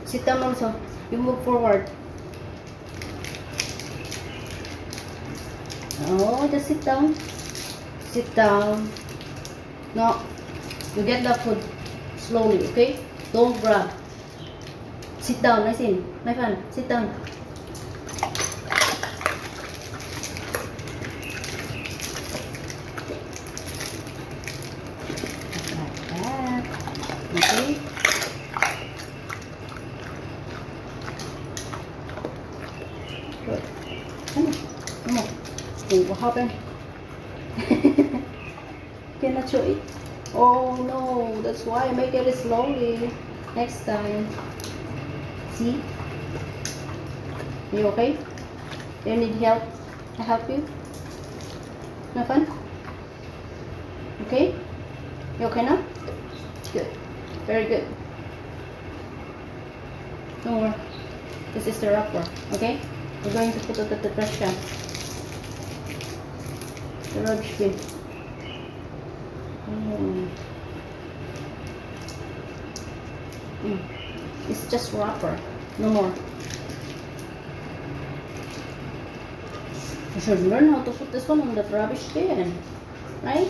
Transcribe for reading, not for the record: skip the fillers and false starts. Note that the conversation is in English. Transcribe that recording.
Sit down also. You move forward. Oh, just sit down. Sit down. No. You get the food slowly, okay? Don't grab. Sit down, Naisin. My friend, sit down. Like that. Okay? Good. Come on. Come on. Oh, what happened? Cannot show it. Oh no, that's why I make it slowly. Next time. See? You okay? You need help? I help you? No fun? Okay? You okay now? Good. Very good. No more. This is the wrapper. Okay? We're going to put it at the trash can. The rubbish bin. It's just wrapper. No more. You should learn how to put this one on the rubbish bin. Right?